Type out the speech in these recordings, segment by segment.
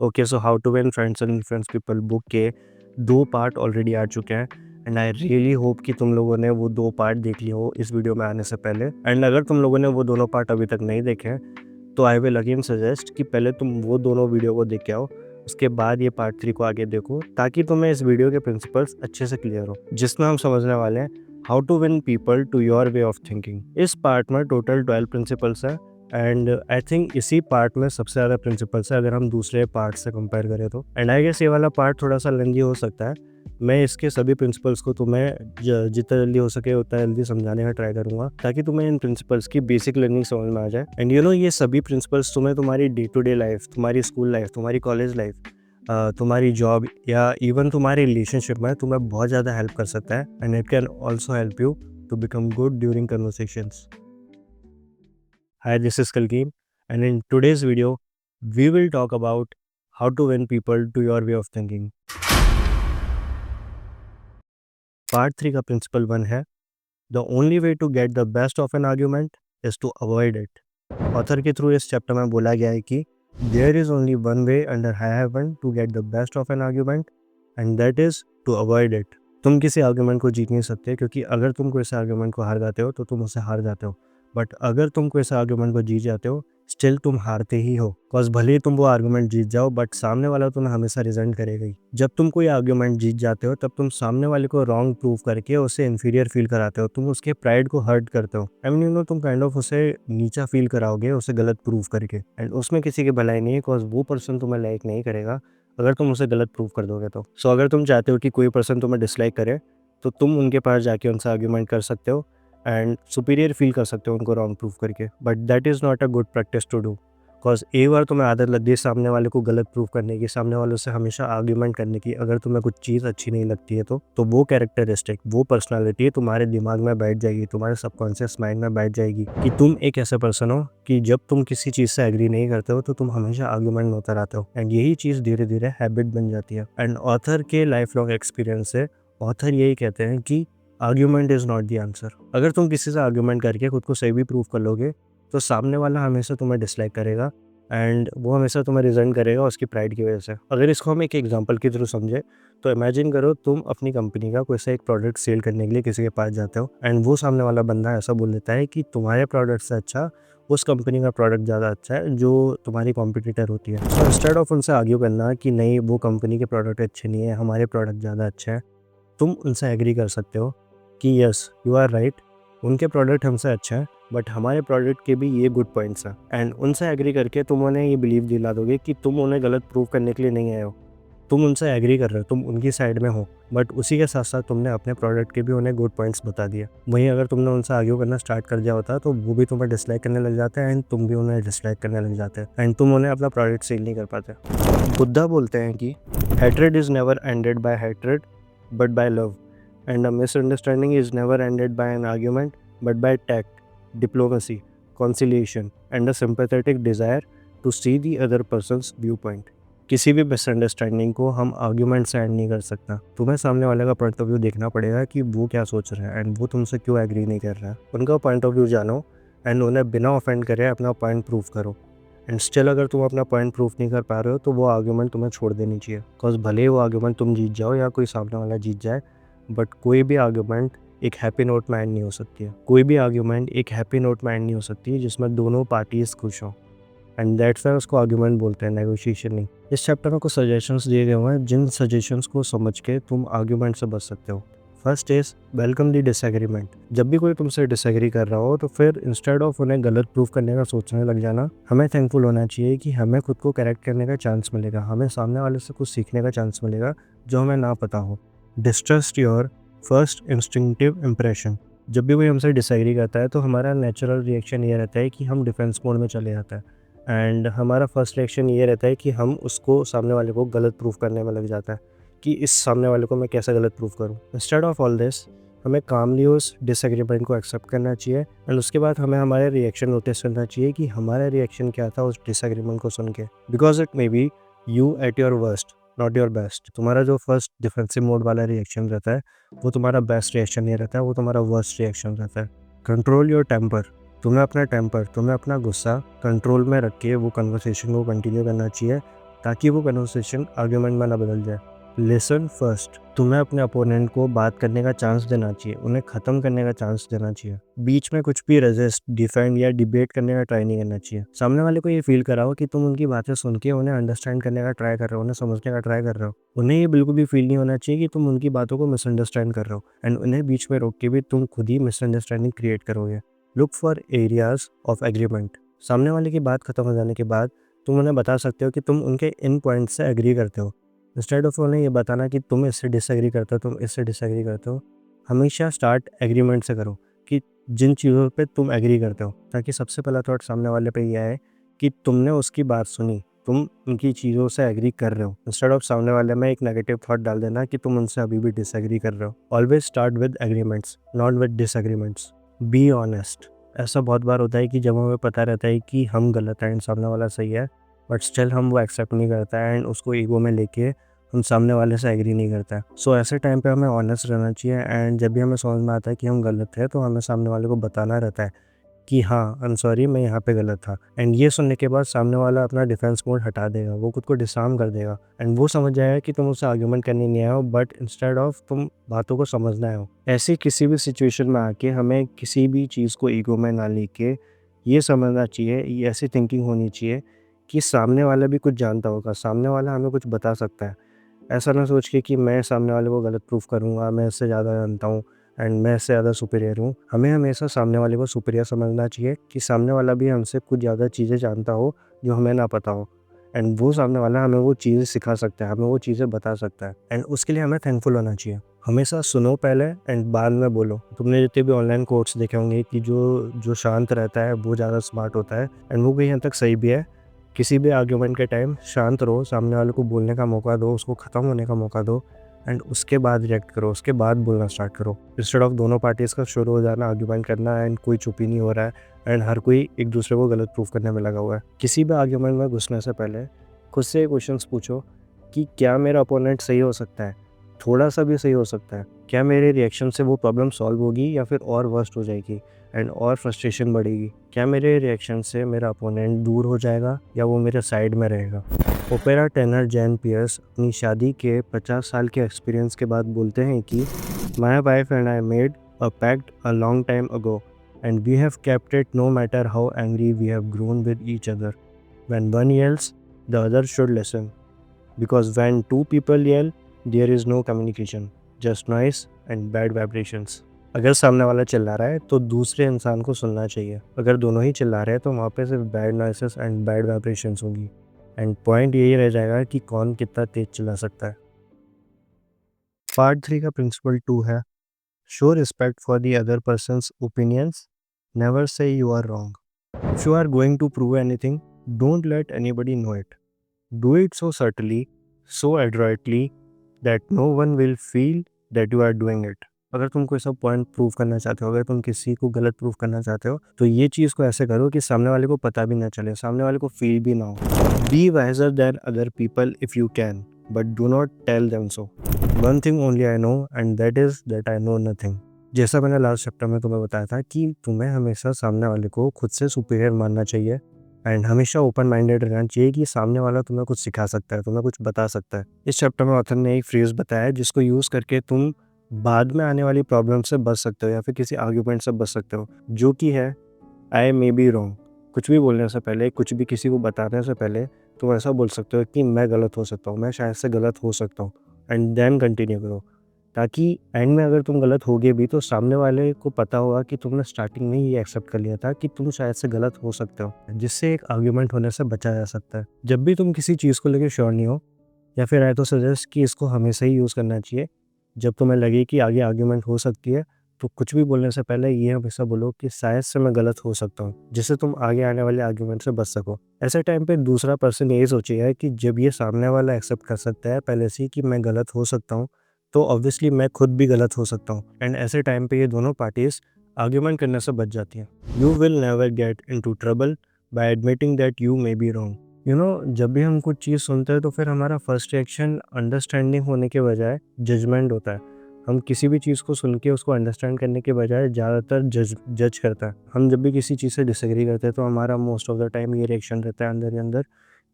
Okay, so how to win friends and influence people book के 2 part already आ चुके हैं and I really hope कि तुम लोगों ने वो 2 पार्ट देख लिए हो इस वीडियो में आने से पहले। एंड अगर तुम लोगों ने वो दोनों पार्ट अभी तक नहीं देखे हैं तो आई विल अगेन सजेस्ट कि पहले तुम वो दोनों वीडियो को देख के आओ, उसके बाद ये पार्ट 3 को आगे देखो, ताकि तुम्हें इस वीडियो के प्रिंसिपल्स अच्छे से क्लियर हो, जिसमें हम समझने वाले हैं how to win people to your way of thinking. इस पार्ट में टोटल 12 प्रिंसिपल्स है एंड आई थिंक इसी पार्ट में सबसे ज़्यादा प्रिंसिपल्स है अगर हम दूसरे पार्ट से कंपेयर करें तो। एंड आई गेस ये वाला पार्ट थोड़ा सा लेंदी हो सकता है। मैं इसके सभी प्रिंसिपल्स को तुम्हें जितना जल्दी हो सके उतना जल्दी समझाने का ट्राई करूंगा, ताकि तुम्हें इन प्रिंसिपल्स की बेसिक लर्निंग समझ में आ जाए। एंड यू नो ये सभी प्रिंसिपल्स तुम्हें तुम्हारी डे टू डे लाइफ, तुम्हारी स्कूल लाइफ, तुम्हारी कॉलेज लाइफ, तुम्हारी जॉब या इवन तुम्हारे रिलेशनशिप में तुम्हें बहुत ज़्यादा हेल्प कर सकता है and it can also help you to become good during conversations. Hi, this is Kalkeen, and in today's video, we will talk about how to win people to your way of thinking. Part 3 का principle 1 है The only way to get the best of an argument is to avoid it. Author के through इस chapter में बोला गया है कि There is only one way under high heaven to get the best of an argument and that is to avoid it. तुम किसी argument को जीत नहीं सकते, क्योंकि अगर तुम कोई से आर्ग्यूमेंट को हार जाते हो तो तुम उसे हार जाते हो, बट अगर तुम कोई से आर्ग्यूमेंट को जीत जाते हो स्टिल तुम हारते ही हो। बिकॉज भले ही तुम वो आर्ग्यूमेंट जीत जाओ बट सामने वाला तुम्हें हमेशा रिजेंट करेगा ही। जब तुम कोई आर्ग्यूमेंट जीत जाते हो तब तुम सामने वाले को रॉन्ग प्रूव करके उसे इन्फीरियर फील कराते हो, तुम उसके प्राइड को हर्ट करते हो। आई मीन यू नो तुम काइंड ऑफ उसे नीचा फील कराओगे उसे गलत प्रूव करके, एंड उसमें किसी की भलाई नहीं है बिकॉज वो पर्सन तुम्हें लाइक नहीं करेगा अगर तुम उसे गलत प्रूव कर दोगे तो। सो अगर तुम चाहते हो कि कोई पर्सन तुम्हें डिसलाइक करे तो तुम उनके पास जाके उनसे आर्ग्यूमेंट कर सकते हो एंड सुपीरियर फील कर सकते हो उनको रॉन्ग प्रूफ करके, but that is not a good practice to do. Because एक बार तुम्हें आदत लग गई सामने वाले को गलत प्रूफ करने की, सामने वालों से हमेशा आर्ग्यूमेंट करने की, अगर तुम्हें कुछ चीज़ अच्छी नहीं लगती है तो वो कैरेक्टरिस्टिक, वो पर्सनालिटी तुम्हारे दिमाग में बैठ जाएगी, तुम्हारे सबकॉन्शियस माइंड में बैठ जाएगी कि तुम एक ऐसा पर्सन हो कि जब तुम किसी चीज़ से एग्री नहीं करते हो तो तुम हमेशा आर्ग्यूमेंट में उतर आते हो, एंड यही चीज़ धीरे धीरे हैबिट बन जाती है। एंड ऑथर के लाइफ लॉन्ग एक्सपीरियंस से ऑथर यही कहते हैं कि argument is not the answer. अगर तुम किसी से आर्ग्यूमेंट करके खुद को सही भी प्रूव कर लोगे तो सामने वाला हमेशा तुम्हें डिसलाइक करेगा एंड वो हमेशा तुम्हें रिजेंट करेगा उसकी प्राइड की वजह से। अगर इसको हम एक एग्जांपल के थ्रू समझे तो इमेजिन करो तुम अपनी कंपनी का कोई सा एक प्रोडक्ट सेल करने के लिए किसी के पास जाते हो एंड वो सामने वाला बंदा ऐसा बोल देता है कि तुम्हारे प्रोडक्ट से अच्छा उस कंपनी का प्रोडक्ट ज़्यादा अच्छा है जो तुम्हारी कॉम्पिटिटर होती है। तो इंस्टेड ऑफ उनसे आर्ग्यू करना कि नहीं वो कंपनी के प्रोडक्ट अच्छे नहीं है, हमारे प्रोडक्ट ज़्यादा अच्छे हैं, तुम उनसे एग्री कर सकते हो कि यस यू आर राइट, उनके प्रोडक्ट हमसे अच्छे हैं बट हमारे प्रोडक्ट के भी ये गुड पॉइंट्स हैं। एंड उनसे एग्री करके तुम उन्हें ये बिलीव दिला दोगे कि तुम उन्हें गलत प्रूव करने के लिए नहीं आए हो, तुम उनसे एग्री कर रहे हो, तुम उनकी साइड में हो, बट उसी के साथ साथ तुमने अपने प्रोडक्ट के भी उन्हें गुड पॉइंट्स बता दिए। वहीं अगर तुमने उनसे आर्ग्यू करना स्टार्ट कर दिया होता तो वो भी तुम्हें डिसलाइक करने लग जाते हैं एंड तुम भी उन्हें डिसलाइक करने लग जाते हैं एंड तुम उन्हें अपना प्रोडक्ट सेल नहीं कर पाते। बुद्धा बोलते हैं कि hatred is never ended by hatred but by love, and a misunderstanding is never ended by an argument but by tact, diplomacy, conciliation, and a sympathetic desire to see the other person's viewpoint. किसी भी misunderstanding को हम argument से and नहीं कर सकता। तुम्हें सामने वाले का पॉइंट ऑफ व्यू देखना पड़ेगा कि वो क्या सोच रहे हैं एंड वो तुमसे क्यों एग्री नहीं कर रहा है। उनका पॉइंट ऑफ व्यू जानो एंड उन्हें बिना ऑफेंड करे अपना पॉइंट प्रूव करो। एंड स्टिल अगर तुम अपना पॉइंट प्रूफ नहीं कर पा रहे हो तो वो आर्ग्यूमेंट तुम्हें छोड़ देनी चाहिए, बिकॉज भले ही वो आर्ग्यूमेंट तुम जीत जाओ या कोई सामने वाला जीत जाए, बट कोई भी आर्ग्यूमेंट एक हैप्पी नोट में एंड नहीं हो सकती है। कोई भी आर्ग्यूमेंट एक हैप्पी नोट में एंड नहीं हो सकती जिसमें दोनों पार्टीज खुश हों, एंड दैट्स वाई उसको आर्ग्यूमेंट बोलते हैं, नेगोशिएशन नहीं। इस चैप्टर में कुछ सजेशंस दिए गए हुए हैं जिन सजेशंस को समझ के तुम आर्ग्यूमेंट से बच सकते हो। First is welcome the disagreement. जब भी कोई तुमसे डिसएग्री कर रहा हो तो फिर इंस्टेड ऑफ उन्हें गलत प्रूफ करने का सोचने लग जाना, हमें थैंकफुल होना चाहिए कि हमें खुद को करेक्ट करने का चांस मिलेगा, हमें सामने वाले से कुछ सीखने का चांस मिलेगा जो हमें ना पता हो। Distrust your first instinctive impression. जब भी कोई हमसे डिसएग्री करता है तो हमारा नेचुरल रिएक्शन ये रहता है कि हम डिफेंस मोड में चले जाते हैं एंड हमारा फर्स्ट रिएक्शन ये रहता है कि हम उसको सामने वाले को गलत प्रूफ करने में लग जाता है कि इस सामने वाले को मैं कैसे गलत प्रूफ करूं। इंस्टेड ऑफ ऑल दिस हमें कामली उस डिसएग्रीमेंट को एक्सेप्ट करना चाहिए एंड उसके बाद हमें हमारे रिएक्शन नोटिस करना चाहिए कि हमारा रिएक्शन क्या था उस डिसएग्रीमेंट को सुन के, because it may be you at your worst not your best. तुम्हारा जो फर्स्ट डिफेंसिव मोड वाला रिएक्शन रहता है वो तुम्हारा बेस्ट रिएक्शन नहीं रहता है, वो तुम्हारा वर्स्ट रिएक्शन रहता है। Control your temper. तुम्हें अपना टेम्पर, तुम्हें अपना गुस्सा कंट्रोल में रख के वो कन्वर्सेशन को कंटिन्यू करना चाहिए ताकि वो कन्वर्सेशन आर्ग्यूमेंट में ना बदल जाए। लिसन फर्स्ट, तुम्हें अपने अपोनेंट को बात करने का चांस देना चाहिए, उन्हें ख़त्म करने का चांस देना चाहिए। बीच में कुछ भी रेजिस्ट, डिफेंड या डिबेट करने का ट्राई नहीं करना चाहिए। सामने वाले को ये फील कराओ कि तुम उनकी बातें सुन के उन्हें अंडरस्टैंड करने का ट्राई कर रहे हो, उन्हें समझने का ट्राई कर रहे हो। उन्हें ये बिल्कुल भी फील नहीं होना चाहिए कि तुम उनकी बातों को मिसअंडरस्टैंड कर रहे हो, एंड उन्हें बीच में रोक के भी तुम खुद ही मिसअंडरस्टैंडिंग क्रिएट करोगे। Look for areas of agreement. सामने वाले की बात खत्म हो जाने के बाद तुम उन्हें बता सकते हो कि तुम उनके इन पॉइंट से एग्री करते हो। इंस्टेड ऑफ उन्हें ये बताना कि तुम इससे डिसएग्री करते हो, तुम इससे डिसएग्री करते हो, हमेशा स्टार्ट एग्रीमेंट से करो कि जिन चीज़ों पे तुम एग्री करते हो, ताकि सबसे पहला थॉट सामने वाले पे ये आए कि तुमने उसकी बात सुनी, तुम उनकी चीज़ों से एग्री कर रहे हो। इंस्टेड ऑफ सामने वाले में एक नेगेटिव थॉट डाल देना कि तुम उनसे अभी भी डिसएग्री कर रहे हो। Always start with agreements, not with disagreements. Be honest. ऐसा बहुत बार होता है कि जब हमें पता रहता है कि हम गलत हैं एंड सामने वाला सही है, बट स्टिल हम वो एक्सेप्ट नहीं करता है एंड उसको ईगो में लेके हम सामने वाले से एग्री नहीं करता है। सो ऐसे टाइम पे हमें ऑनेस्ट रहना चाहिए, एंड जब भी हमें समझ में आता है कि हम गलत है तो हमें सामने वाले को बताना रहता है कि हाँ, आई एम सॉरी, मैं यहाँ पे गलत था। एंड ये सुनने के बाद सामने वाला अपना डिफेंस मोड हटा देगा, वो खुद को डिसआर्म कर देगा, एंड वो समझ जाएगा कि तुम उससे आर्ग्यूमेंट करने नहीं आए हो, बट इंस्टेड ऑफ तुम बातों को समझना आए हो। ऐसी किसी भी सिचुएशन में आके हमें किसी भी चीज़ को ईगो में ना लेके ये समझना चाहिए, ये ऐसी थिंकिंग होनी चाहिए कि सामने वाला भी कुछ जानता होगा, सामने वाला हमें कुछ बता सकता है। ऐसा ना सोच के कि मैं सामने वाले को गलत प्रूफ करूँगा, मैं इससे ज़्यादा जानता हूँ एंड मैं इससे ज़्यादा सुपीरियर हूँ। हमें हमेशा सामने वाले को सुपीरियर समझना चाहिए कि सामने वाला भी हमसे कुछ ज़्यादा चीज़ें जानता हो जो हमें ना पता हो, एंड वो सामने वाला हमें वो चीज़ें सिखा सकता है, हमें वो चीज़ें बता सकता है, एंड उसके लिए हमें थैंकफुल होना चाहिए। हमेशा सुनो पहले एंड बाद में बोलो। तुमने जितने भी ऑनलाइन कोट्स देखे होंगे कि जो शांत रहता है वो ज़्यादा स्मार्ट होता है, एंड वो कहीं हद तक सही भी है। किसी भी आर्ग्यूमेंट के टाइम शांत रहो, सामने वाले को बोलने का मौका दो, उसको ख़त्म होने का मौका दो, एंड उसके बाद रिएक्ट करो, उसके बाद बोलना स्टार्ट करो। इंस्टेड ऑफ दोनों पार्टीज़ का शुरू हो जाना, आर्ग्यूमेंट करना एंड कोई चुप ही नहीं हो रहा है एंड हर कोई एक दूसरे को गलत प्रूफ करने में लगा हुआ है। किसी भी आर्ग्यूमेंट में घुसने से पहले खुद से क्वेश्चंस पूछो कि क्या मेरा अपोनेंट सही हो सकता है, थोड़ा सा भी सही हो सकता है, क्या मेरे रिएक्शन से वो प्रॉब्लम सॉल्व होगी या फिर और वर्स्ट हो जाएगी एंड और फ्रस्ट्रेशन बढ़ेगी, क्या मेरे रिएक्शन से मेरा अपोनेंट दूर हो जाएगा या वो मेरे साइड में रहेगा। ओपेरा टेनर जैन पियर्स अपनी शादी के 50 साल के एक्सपीरियंस के बाद बोलते हैं कि my wife and I made a pact a long time ago and we have kept it no matter how angry we have grown with each other. When one yells, the other should listen, because when two people yell, there is no communication, just noise and bad vibrations. अगर सामने वाला चिल्ला रहा है तो दूसरे इंसान को सुनना चाहिए, अगर दोनों ही चिल्ला रहे हैं तो वहाँ पे सिर्फ bad noises and bad vibrations होंगी, एंड पॉइंट यही रह जाएगा कि कौन कितना तेज चिल्ला सकता है। पार्ट 3 का प्रिंसिपल 2 है, show respect for the other person's opinions, never say you are wrong. If you are going to prove anything, don't let anybody know it, do it so subtly, so adroitly that no one will feel that you are doing it. अगर तुम कोई सा point prove करना चाहते हो, अगर तुम किसी को गलत प्रूव करना चाहते हो, तो ये चीज़ को ऐसे करो कि सामने वाले को पता भी ना चले, सामने वाले को फील भी ना हो। Be wiser than other people if you can, but do not tell them so. One thing only I know and that is that I know nothing. जैसा मैंने लास्ट चैप्टर में तुम्हें बताया था कि तुम्हें हमेशा सामने वाले को खुद से सुपीरियर मानना चाहिए, एंड हमेशा ओपन माइंडेड रहना चाहिए कि सामने वाला तुम्हें कुछ सिखा सकता है, तुम्हें कुछ बता सकता है। इस चैप्टर में ऑथर ने एक फ्रेज बताया जिसको यूज़ करके तुम बाद में आने वाली प्रॉब्लम से बच सकते हो या फिर किसी आर्ग्यूमेंट से बच सकते हो, जो कि है आई मे बी रॉन्ग। कुछ भी बोलने से पहले, कुछ भी किसी को बताने से पहले तुम ऐसा बोल सकते हो कि मैं गलत हो सकता हूँ, मैं शायद से गलत हो सकता हूँ, एंड देन कंटिन्यू करो, ताकि एंड में अगर तुम गलत होगे भी तो सामने वाले को पता होगा कि तुमने स्टार्टिंग में ये एक्सेप्ट कर लिया था कि तुम शायद से गलत हो सकते हो, जिससे एक आर्ग्यूमेंट होने से बचा जा सकता है। जब भी तुम किसी चीज़ को लेकर श्योर नहीं हो, या फिर आई तो सजेस्ट कि इसको हमेशा ही यूज़ करना चाहिए, जब तुम्हें लगे कि आगे आर्ग्यूमेंट हो सकती है तो कुछ भी बोलने से पहले ये हमेशा बोलो कि शायद से मैं गलत हो सकता हूँ, जिससे तुम आगे आने वाले आर्ग्यूमेंट से बच सको। ऐसे टाइम पे दूसरा पर्सन यही सोचेगा कि जब ये सामने वाला एक्सेप्ट कर सकता है पहले से ही कि मैं गलत हो सकता हूँ, तो ऑब्वियसली मैं खुद भी गलत हो सकता हूँ, एंड ऐसे टाइम पे ये दोनों पार्टीज आर्ग्यूमेंट करने से बच जाती हैं। You will never get into trouble by admitting that you may be wrong. जब भी हम कुछ चीज़ सुनते हैं तो फिर हमारा फर्स्ट रिएक्शन अंडरस्टैंडिंग होने के बजाय जजमेंट होता है। हम किसी भी चीज़ को सुन के उसको अंडरस्टैंड करने के बजाय ज़्यादातर जज करता है। हम जब भी किसी चीज़ से डिसएग्री करते हैं तो हमारा मोस्ट ऑफ द टाइम ये रिएक्शन रहता है अंदर ही अंदर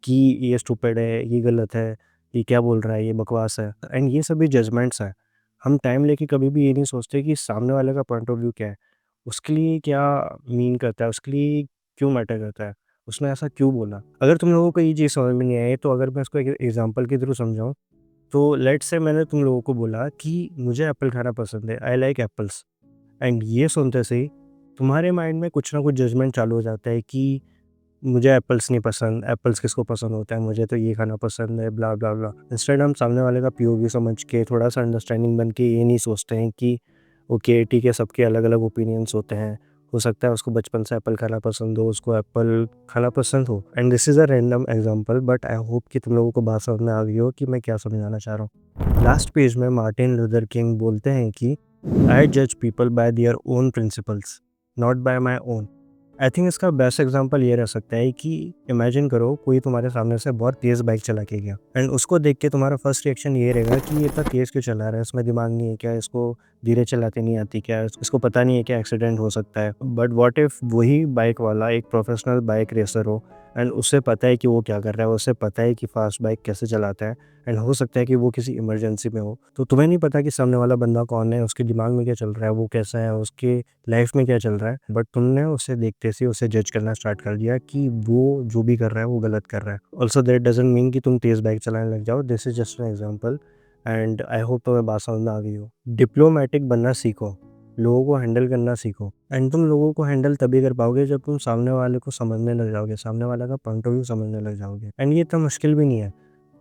कि ये स्टूपिड है, ये गलत है, ये क्या बोल रहा है, ये बकवास है। एंड ये सभी जजमेंट्स हैं। हम टाइम लेके कभी भी ये नहीं सोचते कि सामने वाले का पॉइंट ऑफ व्यू क्या है, उसके लिए क्या मीन करता है, उसके लिए क्यों मैटर करता है, उसने ऐसा क्यों बोला। अगर तुम लोगों को ये चीज़ समझ में नहीं आई तो अगर मैं इसको एक एग्जांपल के थ्रू समझाऊँ, तो लेट्स से मैंने तुम लोगों को बोला कि मुझे एप्पल खाना पसंद है, आई लाइक एप्पल्स। एंड ये सुनते से ही तुम्हारे माइंड में कुछ ना कुछ जजमेंट चालू हो जाता है कि मुझे एप्पल्स नहीं पसंद, एप्पल्स किसको पसंद होता है, मुझे तो ये खाना पसंद है, ब्ला ब्ला ब्ला। इंस्टेड हम सामने वाले का पीओवी समझ के थोड़ा सा अंडरस्टैंडिंग बन के ये नहीं सोचते हैं कि ओके ठीक है, सबके अलग अलग ओपिनियंस होते हैं, हो सकता है उसको बचपन से एप्पल खाना पसंद हो, उसको एप्पल खाना पसंद हो। And this is a random example, but I hope कि तुम लोगों को बात समझ में आ गई हो कि मैं क्या समझाना चाह रहा हूँ। लास्ट पेज में मार्टिन लूथर किंग बोलते हैं कि आई जज people bye their own principles, not bye my own. I think इसका बेस्ट एग्जांपल ये रह सकता है कि इमेजिन करो कोई तुम्हारे सामने से बहुत तेज़ बाइक चला के गया एंड उसको देख के तुम्हारा फर्स्ट रिएक्शन ये रहेगा कि ये इतना तेज़ क्यों चला रहा है, इसमें दिमाग नहीं है क्या, इसको धीरे चलाते नहीं आती क्या, इसको पता नहीं है क्या एक्सीडेंट हो सकता है। बट व्हाट इफ़ वही बाइक वाला एक प्रोफेशनल बाइक रेसर हो एंड उसे पता है कि वो क्या कर रहा है, उसे पता है कि फास्ट बाइक कैसे चलाता है एंड हो सकता है कि वो किसी इमरजेंसी में हो। तो तुम्हें नहीं पता कि सामने वाला बंदा कौन है, उसके दिमाग में क्या चल रहा है, वो कैसा है, उसके लाइफ में क्या चल रहा है, बट तुमने उसे देखते से उसे जज करना स्टार्ट कर दिया कि वो जो भी कर रहा है वो गलत कर रहा है। ऑल्सो दैट डजंट मीन कि तुम तेज़ बाइक चलाने लग जाओ, this is just an example. And I hope तुम्हें बात समझ में आ गई हो। डिप्लोमेटिक बनना सीखो, लोगों को हैंडल करना सीखो। एंड तुम लोगों को हैंडल तभी कर पाओगे जब तुम सामने वाले को समझने लग जाओगे, सामने वाले का पॉइंट ऑफ व्यू समझने लग जाओगे। एंड ये इतना मुश्किल भी नहीं है।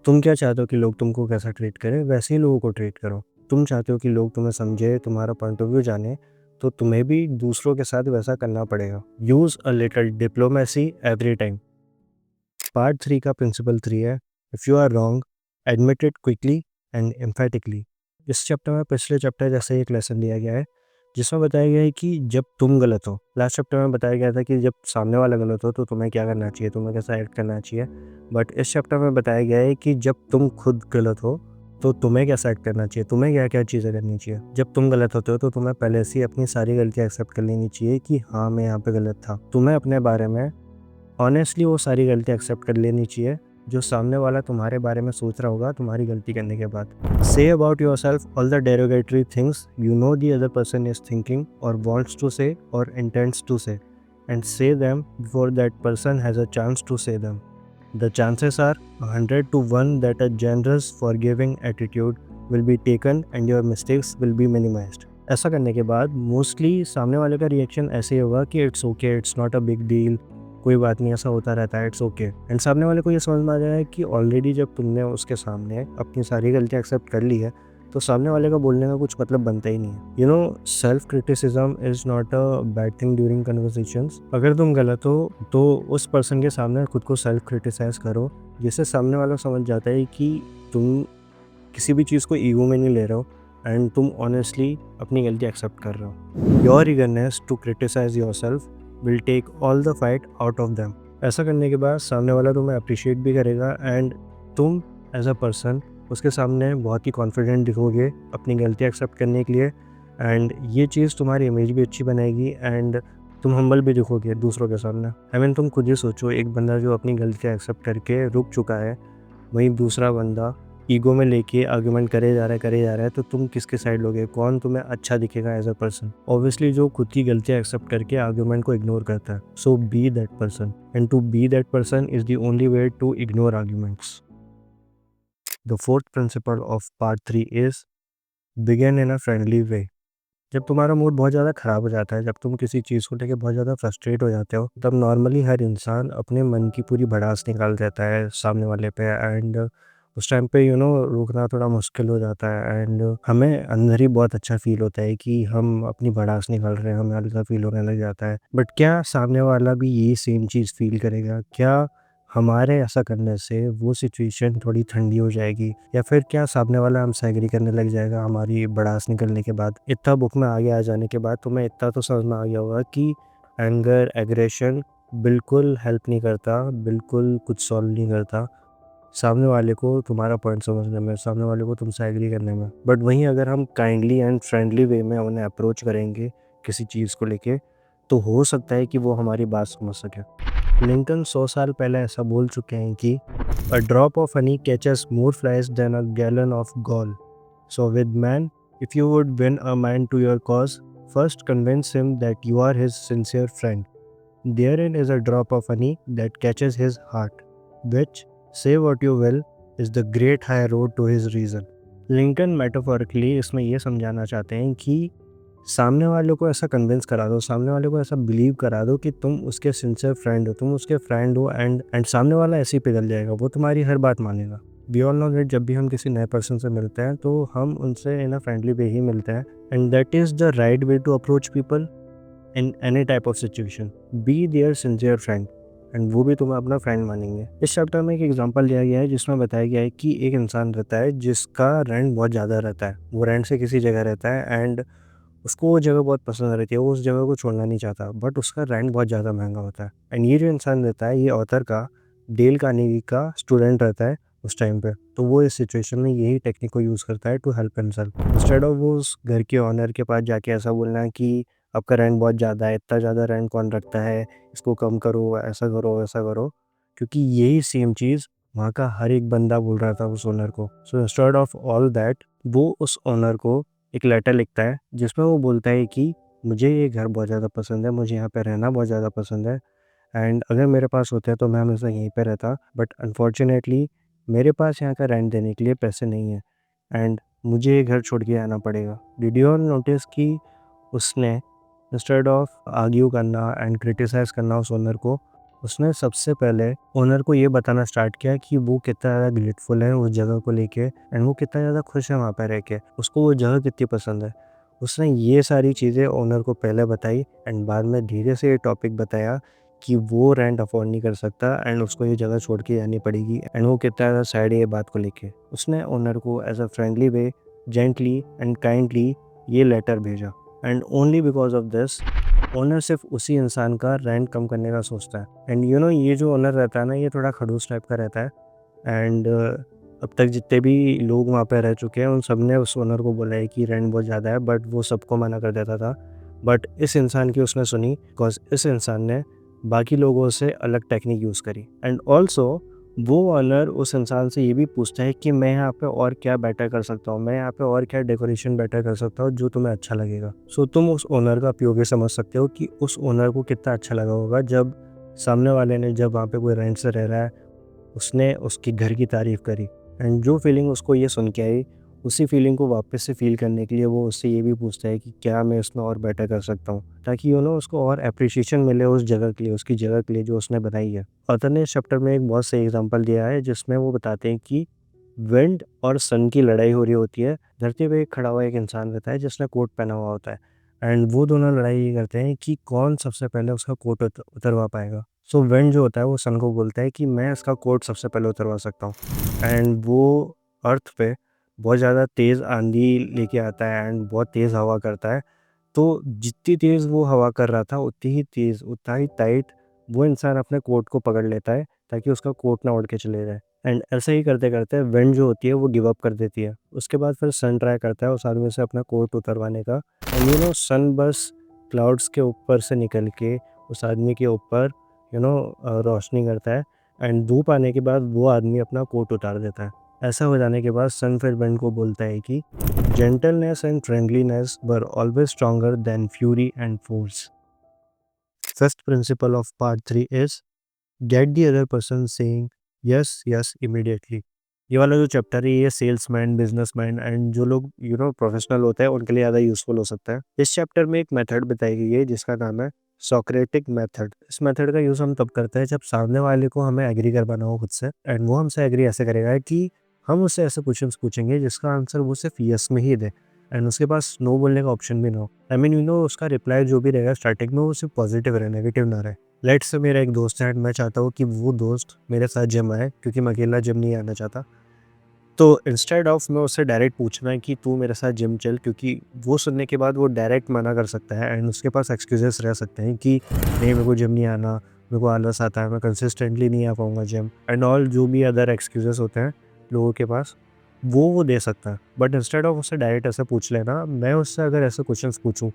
तुम क्या चाहते हो कि लोग तुमको कैसा ट्रीट करें, वैसे ही लोगों को ट्रीट करो। तुम चाहते हो कि लोग तुम्हें समझे, तुम्हारा पॉइंट ऑफ व्यू जाने, तो तुम्हें भी दूसरों के साथ वैसा करना पड़ेगा। Use a little diplomacy every time. Part 3 का प्रिंसिपल 3 है, if you are wrong admit it quickly and emphatically. इस चैप्टर में पिछले चैप्टर जैसे ही एक लेसन दिया गया है जिसमें बताया गया है कि जब तुम गलत हो, लास्ट चैप्टर में बताया गया था कि जब सामने वाला गलत हो तो तुम्हें क्या करना चाहिए, तुम्हें कैसा एक्ट करना चाहिए। बट इस चैप्टर में बताया गया है कि जब तुम खुद गलत हो तो तुम्हें कैसा एक्ट करना चाहिए, तुम्हें क्या क्या चीज़ें करनी चाहिए। जब तुम गलत होते हो तो तुम्हें पहले से ही अपनी सारी गलतियाँ एक्सेप्ट कर लेनी चाहिए कि हाँ मैं यहाँ पे गलत था। तुम्हें अपने बारे में ऑनेस्टली वो सारी गलतियाँ एक्सेप्ट कर लेनी चाहिए जो सामने वाला तुम्हारे बारे में सोच रहा होगा तुम्हारी गलती करने के बाद। Say about your self all the derogatory things you know the other person is thinking और वॉन्ट्स टू से और इंटेंट्स टू से, एंड से them before that person has a chance to say them. The chances are 100 to 1 that a generous forgiving attitude will be taken and your mistakes will be minimized. ऐसा करने के बाद mostly सामने वाले का reaction ऐसे ही होगा कि it's okay, it's not a big deal, कोई बात नहीं, ऐसा होता रहता है, इट्स ओके। एंड सामने वाले को ये समझ में आ जाएगा कि ऑलरेडी जब तुमने उसके सामने अपनी सारी गलतियाँ एक्सेप्ट कर ली है तो सामने वाले का बोलने का कुछ मतलब बनता ही नहीं है। You know, self criticism is not a bad thing during conversations. अगर तुम गलत हो तो उस पर्सन के सामने खुद को सेल्फ क्रिटिसाइज करो, जिससे सामने वाला समझ जाता है कि तुम किसी भी चीज़ को ईगो में नहीं ले रहे हो एंड तुम ऑनेस्टली अपनी गलती एक्सेप्ट कर रहे हो। Your eagerness to criticise yourself will take all the fight out of them. ऐसा करने के बाद सामने वाला तुम्हें अप्रिशिएट भी करेगा एंड तुम एज अ पर्सन उसके सामने बहुत ही कॉन्फिडेंट दिखोगे अपनी गलती एक्सेप्ट करने के लिए। एंड ये चीज़ तुम्हारी इमेज भी अच्छी बनाएगी एंड तुम हम्बल भी दिखोगे दूसरों के सामने। आई मीन तुम खुद ही सोचो, एक बंदा जो अपनी गलतियाँ एक्सेप्ट करके रुक चुका है, वहीं दूसरा बंदा ईगो में लेके आर्गुमेंट करे जा रहा है, तो तुम किसके साइड लोगे, कौन तुम्हें अच्छा दिखेगा एज अ पर्सन। ऑब्वियसली जो खुद की गलतियाँ एक्सेप्ट करके आर्गुमेंट को इग्नोर करता है। So be that person and to be that person is the only way to ignore arguments. The fourth principle of part 3 is begin in a friendly way. जब तुम्हारा मूड बहुत ज़्यादा ख़राब हो जाता है, जब तुम किसी चीज़ को लेके बहुत ज़्यादा फ्रस्ट्रेट हो जाते हो, तब नॉर्मली हर इंसान अपने मन की पूरी भड़ास निकाल देता है सामने वाले पे। एंड उस टाइम पे रोकना थोड़ा मुश्किल हो जाता है एंड हमें अंदर ही बहुत अच्छा फ़ील होता है कि हम अपनी भड़ास निकाल रहे हैं, हमें हल्का फ़ील होने लग जाता है। बट क्या सामने वाला भी ये सेम चीज़ फ़ील करेगा? क्या हमारे ऐसा करने से वो सिचुएशन थोड़ी ठंडी हो जाएगी, या फिर क्या सामने वाला हमसे एग्री करने लग जाएगा हमारी भड़ास निकलने के बाद? इतना बुक में आगे आ जाने के बाद तुम्हें इतना तो समझ में आ गया होगा कि एंगर, एग्रेशन बिल्कुल हेल्प नहीं करता, बिल्कुल कुछ सॉल्व नहीं करता सामने वाले को तुम्हारा पॉइंट समझने में, सामने वाले को तुमसे एग्री करने में। बट वहीं अगर हम काइंडली एंड फ्रेंडली वे में उन्हें अप्रोच करेंगे किसी चीज़ को लेके, तो हो सकता है कि वो हमारी बात समझ सके। लिंकन 100 साल पहले ऐसा बोल चुके हैं कि a drop of honey catches more flies than a gallon of gall. So with man, if you would win a man to your cause, first convince him that you are his sincere friend. Therein is a drop of honey that catches his heart, which, say what you will, is the great high road to his reason. Lincoln metaphorically इसमें ये समझाना चाहते हैं कि सामने वाले को ऐसा कन्विंस करा दो, सामने वाले को ऐसा बिलीव करा दो कि तुम उसके सिंसियर फ्रेंड हो, तुम उसके फ्रेंड हो, एंड सामने वाला ऐसे ही पिघल जाएगा, वो तुम्हारी हर बात मानेगा. वी ऑल नो दैट जब भी हम किसी नए पर्सन से मिलते हैं तो हम उनसे इन अ फ्रेंडली वे ही मिलते हैं, and that is the right way to approach people in any type of situation. Be their sincere friend, एंड वो भी तुम्हें अपना फ्रेंड मानेंगे. इस चैप्टर में एक एग्जांपल दिया गया है जिसमें बताया गया है कि एक इंसान रहता है जिसका रेंट बहुत ज़्यादा रहता है. वो रेंट से किसी जगह रहता है एंड उसको वो जगह बहुत पसंद रहती है, वो उस जगह को छोड़ना नहीं चाहता, बट उसका रेंट बहुत ज़्यादा महंगा होता है. एंड ये जो इंसान रहता है, ये ऑथर का डेल कार्नेगी का स्टूडेंट रहता है उस टाइम पे. तो वो इस सिचुएशन में यही टेक्निक को यूज़ करता है to help himself. Instead of वो उस घर के ऑनर के पास जाके ऐसा बोलना है कि आपका रेंट बहुत ज़्यादा है, इतना ज़्यादा रेंट कौन रखता है, इसको कम करो, ऐसा करो, वैसा करो, क्योंकि यही सेम चीज़ वहाँ का हर एक बंदा बोल रहा था उस ओनर को. So instead of all that, वो उस ओनर को एक लेटर लिखता है जिसमें वो बोलता है कि मुझे ये घर बहुत ज़्यादा पसंद है, मुझे यहाँ पे रहना बहुत ज़्यादा पसंद है, एंड अगर मेरे पास होते हैं तो मैं हमेशा यहीं पे रहता, बट अनफॉर्चुनेटली मेरे पास यहाँ का रेंट देने के लिए पैसे नहीं है, एंड मुझे ये घर छोड़ के आना पड़ेगा. डिड यू ऑल नोटिस कि उसने इंस्टेड ऑफ आर्ग्यू करना एंड क्रिटिसाइज़ करना उस ओनर को, उसने सबसे पहले ओनर को ये बताना स्टार्ट किया कि वो कितना ज़्यादा ग्रेटफुल है उस जगह को लेके, एंड वो कितना ज़्यादा खुश है वहाँ पे रह के, उसको वो जगह कितनी पसंद है. उसने ये सारी चीज़ें ओनर को पहले बताई एंड बाद में धीरे से ये टॉपिक बताया कि वो रेंट अफोर्ड नहीं कर सकता एंड उसको ये जगह छोड़ के जानी पड़ेगी, एंड वो कितना ज़्यादा सैड है ये बात को लेके. उसने ओनर को as a friendly way, gently and kindly ये लेटर भेजा, and only because of this owner सिर्फ उसी इंसान का रेंट कम करने का सोचता है. एंड यू नो, ये जो ओनर रहता है ना, ये थोड़ा खड़ूस टाइप का रहता है, एंड अब तक जितने भी लोग वहाँ पे रह चुके हैं उन सब ने उस ओनर को बोला है कि रेंट बहुत ज़्यादा है, बट वो सबको मना कर देता था. बट इस इंसान की उसने सुनी बिकॉज इस इंसान ने बाकी लोगों से अलग टेक्निक यूज़ करी. एंड ऑल्सो वो ओनर उस इंसान से ये भी पूछता है कि मैं यहाँ पे और क्या बेटर कर सकता हूँ, मैं यहाँ पे और क्या डेकोरेशन बेटर कर सकता हूँ जो तुम्हें अच्छा लगेगा. सो तुम उस ओनर का पीओवी समझ सकते हो कि उस ओनर को कितना अच्छा लगा होगा जब सामने वाले ने, जब वहाँ पे कोई रेंट से रह रहा है, उसने उसके घर की तारीफ़ करी, एंड जो फीलिंग उसको ये सुन के आई, उसी फीलिंग को वापस से फ़ील करने के लिए वो उससे ये भी पूछता है कि क्या मैं इसमें और बेटर कर सकता हूँ, ताकि उसको और एप्रिसिएशन मिले उस जगह के लिए, उसकी जगह के लिए जो उसने बनाई है. ऑथर ने इस चैप्टर में एक बहुत सही एग्जांपल दिया है जिसमें वो बताते हैं कि विंड और सन की लड़ाई हो रही होती है. धरती पे खड़ा हुआ एक इंसान रहता है जिसने कोट पहना हुआ होता है, एंड वो दोनों लड़ाई ये करते हैं कि कौन सबसे पहले उसका कोट उतरवा पाएगा. सो विंड जो होता है वो सन को बोलता है कि मैं इसका कोट सबसे पहले उतरवा सकता हूँ, एंड वो अर्थ पे बहुत ज़्यादा तेज़ आंधी लेके आता है एंड बहुत तेज़ हवा करता है. तो जितनी तेज़ वो हवा कर रहा था उतनी ही तेज़, उतना ही टाइट वो इंसान अपने कोट को पकड़ लेता है ताकि उसका कोट ना उड़ के चले जाए. एंड ऐसे ही करते करते विंड जो होती है वो गिव अप कर देती है. उसके बाद फिर सन ट्राई करता है उस आदमी से अपना कोट उतरवाने का, एंड सन बस क्लाउड्स के ऊपर से निकल के उस आदमी के ऊपर रोशनी करता है, एंड धूप आने के बाद वो आदमी अपना कोट उतार देता है. ऐसा हो जाने के बाद सन फिर विंड को बोलता है कि gentleness and friendliness were always stronger than fury and force. First principle of part 3 is get the other person saying yes yes immediately. ये वाला जो चैप्टर है ये सेल्समैन, बिजनेसमैन एंड जो लोग प्रोफेशनल होते हैं उनके लिए ज़्यादा यूजफुल हो सकता है. इस चैप्टर में एक मेथड बताई गई है जिसका नाम है सोक्रेटिक मेथड. इस मेथड का यूज़ हम तब करते हैं जब सामने वाले को हमें एग्री करवाना हो खुद से, एंड वो हमसे एग्री ऐसे करेगा कि हम उससे ऐसे क्वेश्चंस पूछेंगे जिसका आंसर वो सिर्फ यस में ही दे, एंड उसके पास नो बोलने का ऑप्शन भी ना हो. आई मीन उसका रिप्लाई जो भी रहेगा स्टार्टिंग में वो सिर्फ पॉजिटिव रहे, नेगेटिव ना रहे. लेट्स से मेरा एक दोस्त है एंड मैं चाहता हूँ कि वो दोस्त मेरे साथ जिम आए क्योंकि मैं अकेला जिम नहीं आना चाहता. तो इंस्टेड ऑफ मैं उससे डायरेक्ट पूछना है कि तू मेरे साथ जिम चल, क्योंकि वो सुनने के बाद वो डायरेक्ट मना कर सकता है एंड उसके पास एक्सक्यूजेस रह सकते हैं कि नहीं मेरे को जिम नहीं आना, मेरे को आलस आता है, मैं कंसिस्टेंटली नहीं आ पाऊँगा जिम एंड ऑल, जो भी अदर एक्सक्यूजेस होते हैं लोगों के पास, वो दे सकता है. बट इंस्टेड ऑफ उससे डायरेक्ट ऐसे पूछ लेना, मैं उससे अगर ऐसे क्वेश्चंस पूछूं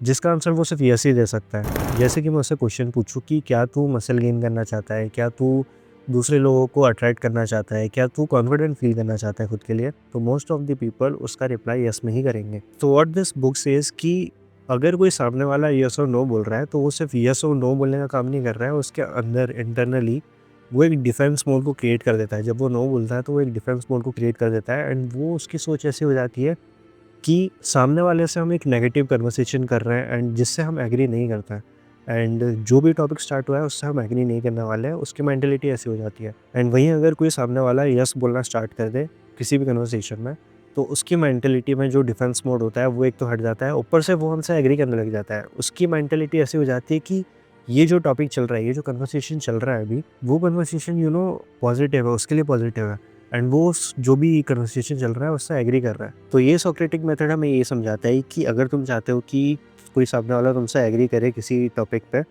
जिसका आंसर वो सिर्फ यस ही दे सकता है। जैसे कि मैं उससे क्वेश्चन पूछूं कि क्या तू मसल गेन करना चाहता है, क्या तू दूसरे लोगों को अट्रैक्ट करना चाहता है, क्या तू कॉन्फिडेंट फील करना चाहता है खुद के लिए, तो मोस्ट ऑफ द पीपल उसका रिप्लाई यस में ही करेंगे। तो व्हाट दिस बुक सेज कि अगर कोई सामने वाला यस और नो बोल रहा है तो वो सिर्फ यस और नो बोलने का काम नहीं कर रहा है, उसके अंदर इंटरनली वो एक डिफेंस मोड को क्रिएट कर देता है। जब वो नो बोलता है तो वो एक डिफेंस मोड को क्रिएट कर देता है एंड वो उसकी सोच ऐसी हो जाती है कि सामने वाले से हम एक नेगेटिव कन्वर्सेशन कर रहे हैं एंड जिससे हम एग्री नहीं करते हैं, एंड जो भी टॉपिक स्टार्ट हुआ है उससे हम एग्री नहीं करने वाले हैं, उसकी मेंटेलिटी ऐसी हो जाती है। एंड वहीं अगर कोई सामने वाला यस बोलना स्टार्ट कर दे किसी भी कन्वर्सेशन में, तो उसकी मेंटेलिटी में जो डिफेंस मोड होता है वो एक तो हट जाता है, ऊपर से वो हमसे एग्री करने लग जाता है। उसकी मेंटेलिटी ऐसी हो जाती है कि ये जो टॉपिक चल रहा है, ये जो कन्वर्सेशन चल रहा है अभी, वो कन्वर्सेशन पॉजिटिव है, उसके लिए पॉजिटिव है एंड वो जो भी कन्वर्सेशन चल रहा है उससे एग्री कर रहा है। तो ये सोक्रेटिक मेथड हमें ये समझाता है कि अगर तुम चाहते हो कि कोई सामने वाला तुमसे एग्री करे किसी टॉपिक पे,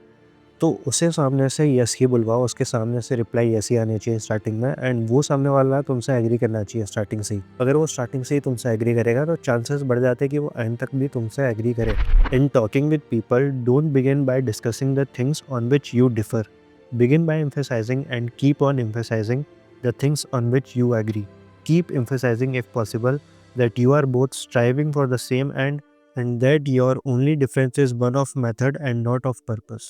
तो उसे सामने से यस ही बुलवाओ, उसके सामने से रिप्लाई यस ही आनी चाहिए स्टार्टिंग में, एंड वो सामने वाला तुमसे एग्री करना चाहिए स्टार्टिंग से ही। अगर वो स्टार्टिंग से ही तुमसे एग्री करेगा तो चांसेस बढ़ जाते हैं कि वो एंड तक भी तुमसे एग्री करे। In talking with people, don't begin by discussing the things on which you differ, begin by emphasizing and keep on emphasizing the things on which you agree. Keep emphasizing, if possible, that you are both striving for the same end and that your only difference is one of method and not of purpose.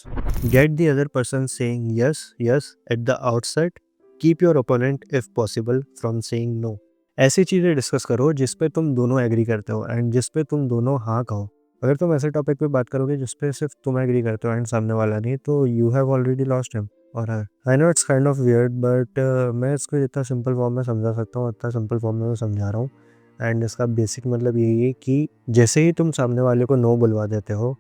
Get the other person saying yes, yes at the outset. Keep your opponent, if possible, from saying no. ऐसी चीज़ें discuss करो जिस पे तुम दोनों agree करते हो and जिस पे तुम दोनों हाँ कहो। अगर तुम ऐसे टॉपिक पे बात करोगे जिस पे सिर्फ तुम एग्री करते हो एंड सामने वाला नहीं, तो you have already lost him और her. I know it's kind of weird but मैं इसको जितना सिंपल फॉर्म में समझा सकता हूँ उतना सिंपल फॉर्म में मैं समझा रहा हूँ। एंड इसका बेसिक मतलब यही है कि जैसे ही तुम सामने वाले को नो बुलवा देते हो,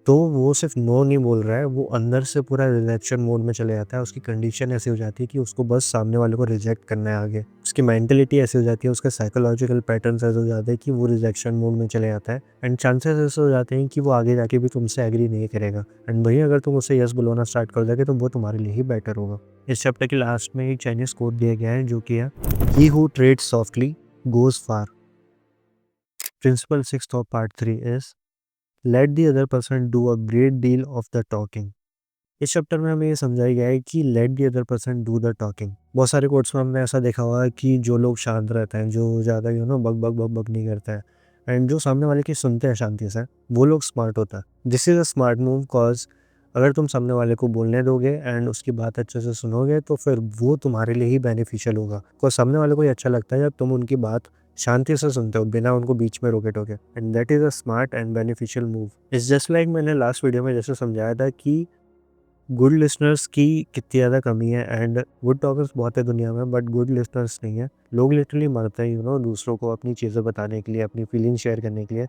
तो वो सिर्फ नो नहीं बोल रहा है, वो अंदर से पूरा रिजेक्शन मोड में चले जाता है। उसकी कंडीशन ऐसी हो जाती है कि उसको बस सामने वाले को रिजेक्ट करना है आगे। उसकी मेंटेलिटी ऐसी हो जाती है, उसके साइकोलॉजिकल पैटर्न्स ऐसे हो जाते हैं कि वो रिजेक्शन मोड में चले जाता है एंड चांसेस ऐसे हो जाते हैं कि वो आगे जाके भी तुमसे एग्री नहीं करेगा। एंड वही अगर तुम उसे यस बुलवाना स्टार्ट कर दोगे तो वो तुम्हारे लिए ही बेटर होगा। इस चैप्टर के लास्ट में एक चाइनीज कोट दिया गया है जो कि है, he who treads softly goes far. Principle 6 of part 3 is let the other person do a great deal of the talking. इस चैप्टर में हमें ये समझाया गया है कि let the other person do the talking. बहुत सारे कोट्स में हमने ऐसा देखा हुआ है कि जो लोग शांत रहते हैं, जो ज़्यादा बक बक बक बक नहीं करते हैं एंड जो सामने वाले की सुनते हैं शांति से, वो लोग स्मार्ट होता है। This is a smart move cause अगर तुम सामने वाले को बोलने दोगे एंड उसकी बात अच्छे से सुनोगे तो फिर वो तुम्हारे लिए ही बेनिफिशियल होगा। बिकॉज सामने वाले को ये अच्छा लगता है जब तुम उनकी बात शांति से सुनते हो बिना उनको बीच में रोके टोके, and that is a smart and beneficial move. It's just like मैंने लास्ट वीडियो में जैसे समझाया था कि गुड लिसनर्स की कितनी ज़्यादा कमी है एंड गुड टॉकर्स बहुत है दुनिया में बट गुड लिसनर्स नहीं है। लोग लिटरली मरते हैं दूसरों को अपनी चीज़ें बताने के लिए, अपनी फीलिंग शेयर करने के लिए,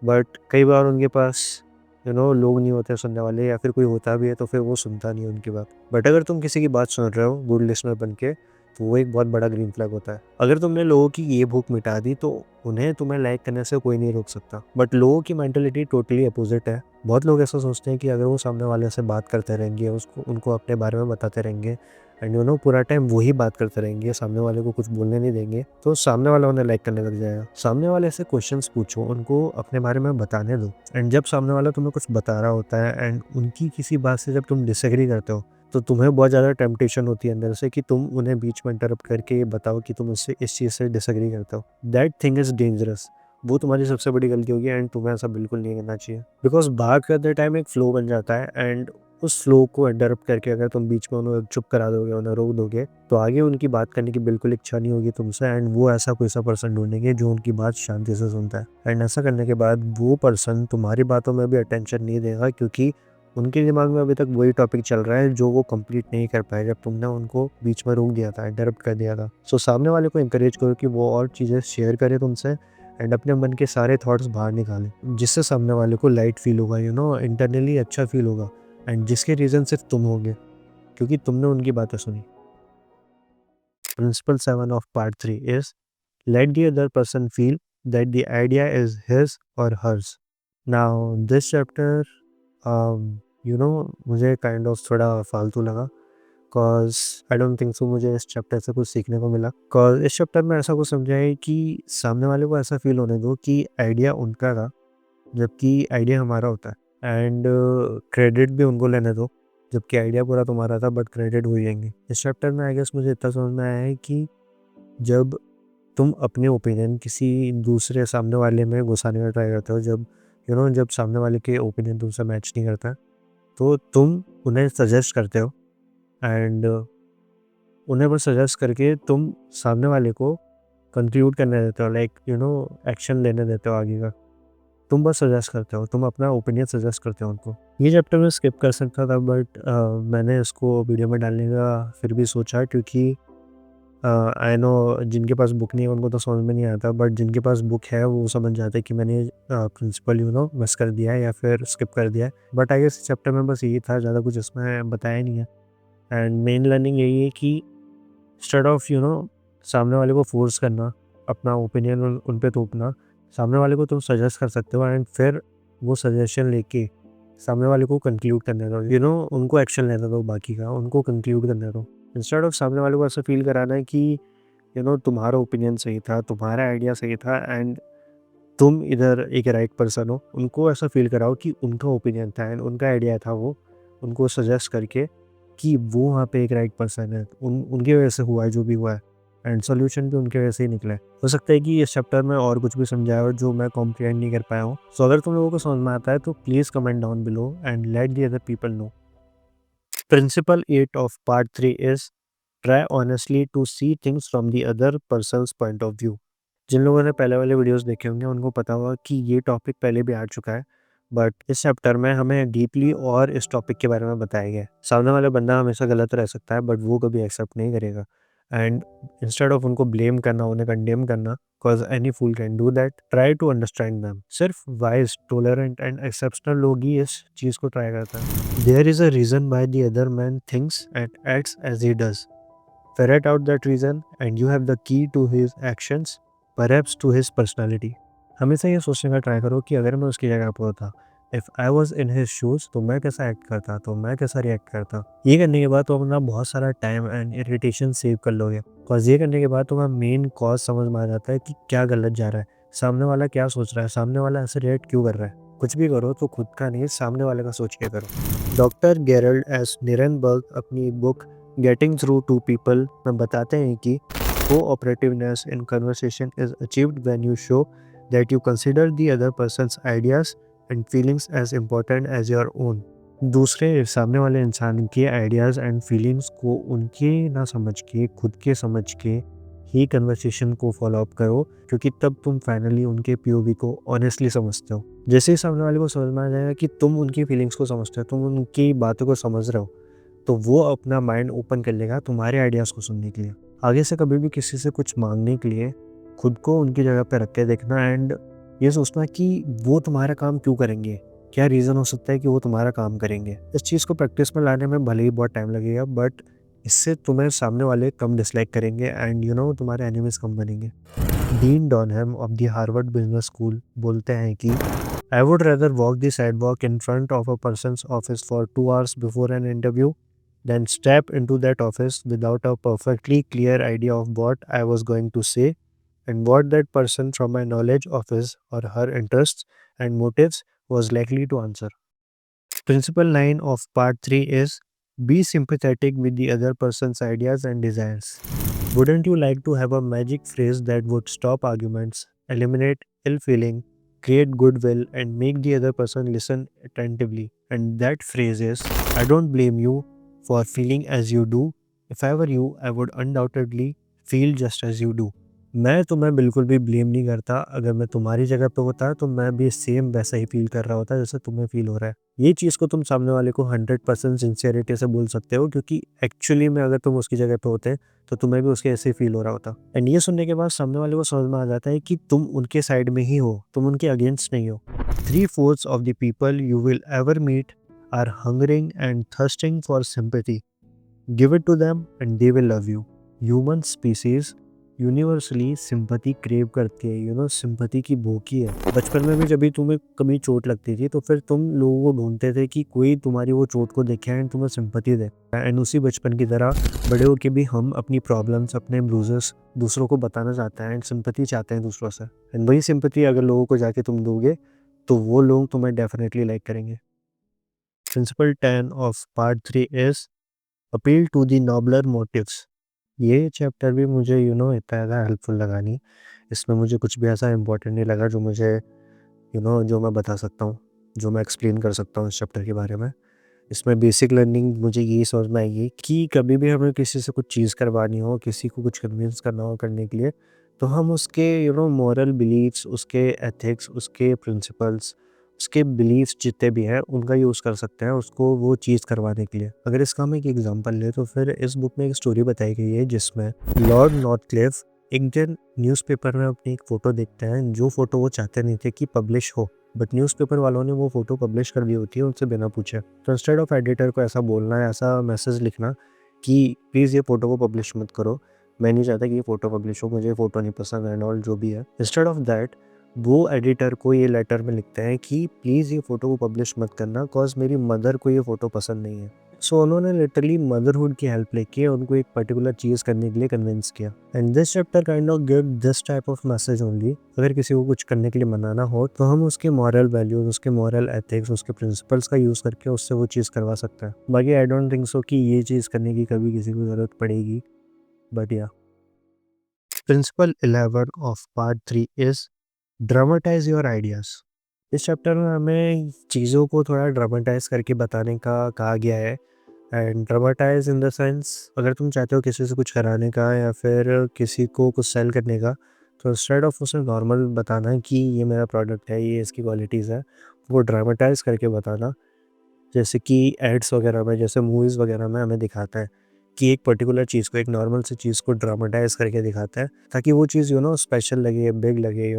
बट कई बार उनके पास लोग नहीं होते सुनने वाले, या फिर कोई होता भी है तो फिर वो सुनता नहीं है उनकी बात। बट अगर तुम किसी की बात सुन रहे हो गुड लिसनर बन के, तो वो एक बहुत बड़ा ग्रीन फ्लैग होता है। अगर तुमने लोगों की ये भूख मिटा दी तो उन्हें तुम्हें लाइक करने से कोई नहीं रोक सकता। बट लोगों की मेंटेलिटी टोटली अपोजिट है। बहुत लोग ऐसा सोचते हैं कि अगर वो सामने वाले से बात करते रहेंगे, उसको उनको अपने बारे में बताते रहेंगे एंड पूरा टाइम वही बात करते रहेंगे, सामने वाले को कुछ बोलने नहीं देंगे, तो सामने वाला उन्हें लाइक करने लग जाएगा। सामने वाले से क्वेश्चंस पूछो, उनको अपने बारे में बताने दो एंड जब सामने वाला तुम्हें कुछ बता रहा होता है एंड उनकी किसी बात से जब तुम डिसएग्री करते हो, तो तुम्हें बहुत ज़्यादा टेम्पटेशन होती है अंदर से कि तुम उन्हें बीच में इंटरप्ट करके बताओ कि तुम उससे इस चीज़ से डिसएग्री करते हो। That thing is dangerous. वो तुम्हारी सबसे बड़ी गलती होगी एंड तुम्हें ऐसा बिल्कुल नहीं करना चाहिए। बिकॉज बात करते टाइम एक फ्लो बन जाता है एंड उस फ्लो को इंटरप्ट करके अगर तुम बीच में उन्हें चुप करा दोगे, उन्हें रोक दोगे, तो आगे उनकी बात करने की बिल्कुल इच्छा नहीं होगी तुमसे एंड वो ऐसा कोई सा पर्सन ढूंढेंगे जो उनकी बात शांति से सुनता है। एंड ऐसा करने के बाद वो पर्सन तुम्हारी बातों में भी अटेंशन नहीं देगा, क्योंकि उनके दिमाग में अभी तक वही टॉपिक चल रहा है जो वो कंप्लीट नहीं कर पाए जब तुमने उनको बीच में रोक दिया था, इंटरप्ट कर दिया था। सो सामने वाले को इंकरेज करो कि वो और चीज़ें शेयर करे तुमसे एंड अपने मन के सारे थॉट्स बाहर निकाले, जिससे सामने वाले को लाइट फील होगा, इंटरनली अच्छा फील होगा एंड जिसके रीज़न सिर्फ तुम होगे क्योंकि तुमने उनकी बातें सुनी। Principle 7 of part 3 is let the other person feel that the idea is his or hers. Now this chapter मुझे काइंड ऑफ थोड़ा फालतू लगा, because I don't think so मुझे इस चैप्टर से कुछ सीखने को मिला। बिकॉज इस चैप्टर में ऐसा कुछ समझा है कि सामने वाले को ऐसा फील होने दो कि आइडिया उनका था जबकि आइडिया हमारा होता है, एंड क्रेडिट भी उनको लेने दो, जबकि आइडिया पूरा तुम्हारा था बट क्रेडिट वही लेंगे। इस चैप्टर में आई गेस मुझे इतना समझ में आया है कि जब तुम अपने ओपिनियन किसी दूसरे सामने वाले में घुसाने का ट्राई करते हो, जब जब सामने वाले के ओपिनियन तुमसे मैच नहीं करता, तो तुम उन्हें सजेस्ट करते हो, एंड उन्हें बस सजेस्ट करके तुम सामने वाले को कंक्लूड करने देते हो, लाइक एक्शन लेने देते हो आगे का। तुम बस सजेस्ट करते हो, तुम अपना ओपिनियन सजेस्ट करते हो उनको। ये चैप्टर मैं स्किप कर सकता था, बट मैंने इसको वीडियो में डालने का फिर भी सोचा, क्योंकि आई नो जिनके पास बुक नहीं है उनको तो समझ में नहीं आता, बट जिनके पास बुक है वो समझ जाते हैं कि मैंने प्रिंसिपल मिस कर दिया है या फिर स्किप कर दिया है। बट आई गेस चैप्टर में बस यही था, ज़्यादा कुछ इसमें बताया नहीं है। एंड मेन लर्निंग यही है कि इंस्टेड ऑफ सामने वाले को फोर्स करना, अपना ओपिनियन उन पे थोपना, सामने वाले को तुम सजेस्ट कर सकते हो, एंड फिर वो सजेशन लेके सामने वाले को कंक्लूड करने दो, उनको एक्शन लेने दो, बाकी का उनको कंक्लूड करने दो। इंस्टेड ऑफ सामने वाले को ऐसा फील कराना है कि तुम्हारा ओपिनियन सही था, तुम्हारा आइडिया सही था, एंड तुम इधर एक राइट पर्सन हो। उनको ऐसा फील कराओ कि उनका ओपिनियन था एंड उनका आइडिया था, वो उनको सजेस्ट करके कि वो वहाँ पे एक राइट पर्सन है, उनकी वजह से हुआ है जो भी हुआ है, एंड सोल्यूशन भी उनके वजह से ही निकला है। हो सकता है कि इस चैप्टर में और कुछ भी समझाया हो जो मैं कॉम्प्रिहेंड नहीं कर पाया हूँ। सो अगर तुम लोगों को समझ में आता है तो please comment down below and let the other people know. Principle 8 of part 3 is try honestly to see things from the other person's point of view. जिन लोगों ने पहले वाले वीडियोस देखे होंगे उनको पता होगा कि ये टॉपिक पहले भी आ चुका है, बट इस चैप्टर में हमें डीपली और इस टॉपिक के बारे में बताया गया है। सामने वाला बंदा हमेशा गलत रह सकता है, बट वो कभी एक्सेप्ट नहीं करेगा, एंड इंस्टेड ऑफ उनको ब्लेम करना, उन्हें कंडेम करना, because any fool can do that, try to understand them. सिर्फ वाइज, टॉलरेंट एंड एक्सेप्शनल लोग ही इस चीज़ को ट्राई करता है। There is a reason why the other man thinks and acts as he does. Ferret out that reason and you have the key to his actions, perhaps to his personality. हमेशा ये सोचने का try करो कि अगर मैं उसकी जगह पर होता, if I was in his shoes, तो मैं कैसा एक्ट करता, तो मैं कैसा रिएक्ट करता। ये करने के बाद तो अपना बहुत सारा टाइम एंड इरिटेशन सेव कर लोगे, बिकॉज ये करने के बाद तुम्हें मेन कॉज समझ में आ जाता है कि क्या गलत जा रहा है, सामने वाला क्या सोच रहा है, सामने वाला ऐसे रिएक्ट क्यों कर रहा है। कुछ भी करो तो खुद का नहीं, सामने वाले का सोच के करो। डॉक्टर गेरल्ड एस निरनबर्ग अपनी book getting through to people में बताते हैं कि cooperativeness in conversation is achieved when you show that you consider the other person's ideas and feelings as important as your own. दूसरे सामने वाले इंसान के आइडियाज़ एंड फीलिंग्स को उनके ना समझ के, खुद के समझ के ही कन्वर्सेशन को फॉलो अप करो, क्योंकि तब तुम फाइनली उनके पीओवी को ऑनेस्टली समझते हो। जैसे ही सामने वाले को समझ में आ जाएगा कि तुम उनकी फीलिंग्स को समझते हो, तुम उनकी बातों को समझ रहे हो, तो वो अपना माइंड ओपन कर लेगा तुम्हारे आइडियाज़ को सुनने के लिए। आगे से कभी भी किसी से कुछ मांगने के लिए खुद को उनकी जगह पे रख के देखना, एंड ये सोचना कि वो तुम्हारा काम क्यों करेंगे, क्या रीज़न हो सकता है कि वो तुम्हारा काम करेंगे। इस चीज़ को प्रैक्टिस में लाने में भले ही बहुत टाइम लगेगा, बट इससे तुम्हें सामने वाले कम डिसलाइक करेंगे एंड तुम्हारे एनिमीज कम बनेंगे। Dean Donham of the Harvard Business School बोलते हैं कि I would rather walk the sidewalk in front of a person's office for 2 hours before an interview then step into that office without a perfectly clear idea of what I was going to say and what that person, from my knowledge of his or her interests and motives, was likely to answer. Principle 9 of part 3 is be sympathetic with the other person's ideas and desires. Wouldn't you like to have a magic phrase that would stop arguments, eliminate ill feeling, create goodwill, and make the other person listen attentively? And that phrase is I don't blame you for feeling as you do. If I were you, I would undoubtedly feel just as you do. मैं तुम्हें बिल्कुल भी blame नहीं करता। अगर मैं तुम्हारी जगह पे होता तो मैं भी सेम वैसा ही फील कर रहा होता जैसे तुम्हें फील हो रहा है। ये चीज़ को तुम सामने वाले को 100% सिंसियरिटी से बोल सकते हो, क्योंकि एक्चुअली में अगर तुम उसकी जगह पे होते तो तुम्हें भी उसके ऐसे ही फील हो रहा होता। एंड ये सुनने के बाद सामने वाले को समझ में आ जाता है कि तुम उनके साइड में ही हो, तुम उनके अगेंस्ट नहीं हो। 3/4 of the people you will ever meet are hungering and thirsting for sympathy. Give it to them and they will love you. Human species universally sympathy crave करती है, सिंपैथी की भूखी है। बचपन में भी जब भी तुम्हें कभी चोट लगती थी तो फिर तुम लोगों को ढूंढते थे कि कोई तुम्हारी वो चोट को देखे एंड तुम्हें सिंपैथी दे। एंड उसी बचपन की तरह बड़े होके भी हम अपनी प्रॉब्लम्स, अपने ब्रूजेस दूसरों को बताना चाहते हैं एंड सिंपैथी चाहते हैं दूसरों से। एंड वही सिंपैथी अगर लोगों को जाके तुम दोगे तो वो लोग तुम्हें डेफिनेटली लाइक करेंगे। Principle 10 of part 3 is appeal to the nobler motives. ये चैप्टर भी मुझे इतना ज़्यादा हेल्पफुल लगा नहीं। इसमें मुझे कुछ भी ऐसा इंपॉर्टेंट नहीं लगा जो मुझे जो मैं बता सकता हूँ, जो मैं एक्सप्लेन कर सकता हूँ इस चैप्टर के बारे में। इसमें बेसिक लर्निंग मुझे यही समझ में आएगी कि कभी भी हमें किसी से कुछ चीज़ करवानी हो, किसी को कुछ कन्विंस करना हो करने के लिए, तो हम उसके मॉरल बिलीव्स, उसके एथिक्स, उसके प्रिंसिपल्स, उसके बिलीव्स जितने भी हैं उनका यूज़ कर सकते हैं उसको वो चीज़ करवाने के लिए। अगर इसका हम एक एग्जांपल लें तो फिर इस बुक में एक स्टोरी बताई गई है जिसमें लॉर्ड नॉर्थक्लिफ एक दिन न्यूज़पेपर में अपनी एक फ़ोटो देखते हैं, जो फ़ोटो वो चाहते नहीं थे कि पब्लिश हो, बट न्यूज़पेपर वालों ने वो फ़ोटो पब्लिश कर दी होती है उनसे बिना पूछे। तो इंस्टेड ऑफ एडिटर को ऐसा बोलना है, ऐसा मैसेज लिखना कि प्लीज़ ये फ़ोटो को पब्लिश मत करो, मैं नहीं चाहता कि ये फ़ोटो पब्लिश हो, मुझे ये फ़ोटो नहीं पसंद एंड ऑल जो भी है। इंस्टेड ऑफ दैट वो एडिटर को ये लेटर में लिखते हैं कि प्लीज़ ये फ़ोटो को पब्लिश मत करना कॉज़ मेरी मदर को ये फ़ोटो पसंद नहीं है। सो उन्होंने लिटरली मदरहुड की हेल्प लेके उनको एक पर्टिकुलर चीज़ करने के लिए कन्विंस किया। And this chapter kind of give this type of message only. अगर किसी को कुछ करने के लिए मनाना हो तो हम उसके मॉरल वैल्यूज, उसके मॉरल एथिक्स, उसके प्रिंसिपल्स का यूज़ करके उससे वो चीज़ करवा सकते हैं। बाकी आई डोंट थिंक सो कि ये चीज़ करने की कभी किसी को ज़रूरत पड़ेगी, बट या। Principle 11 of part 3 is dramatise your ideas. इस चैप्टर में हमें चीज़ों को थोड़ा ड्रामेटाइज करके बताने का कहा गया है। And dramatise in the sense, अगर तुम चाहते हो किसी से कुछ कराने का या फिर किसी को कुछ सेल करने का, तो इंस्टेड ऑफ उसे नॉर्मल बताना कि ये मेरा प्रोडक्ट है, ये इसकी क्वालिटीज़ है, वो ड्रामेटाइज करके बताना। जैसे कि एड्स वगैरह में, जैसे मूवीज़ वगैरह में हमें दिखाता है कि एक पर्टिकुलर चीज़ को, एक नॉर्मल सी चीज़ को ड्रामेटाइज करके दिखाता है ताकि वो चीज़ स्पेशल लगे, बिग लगे,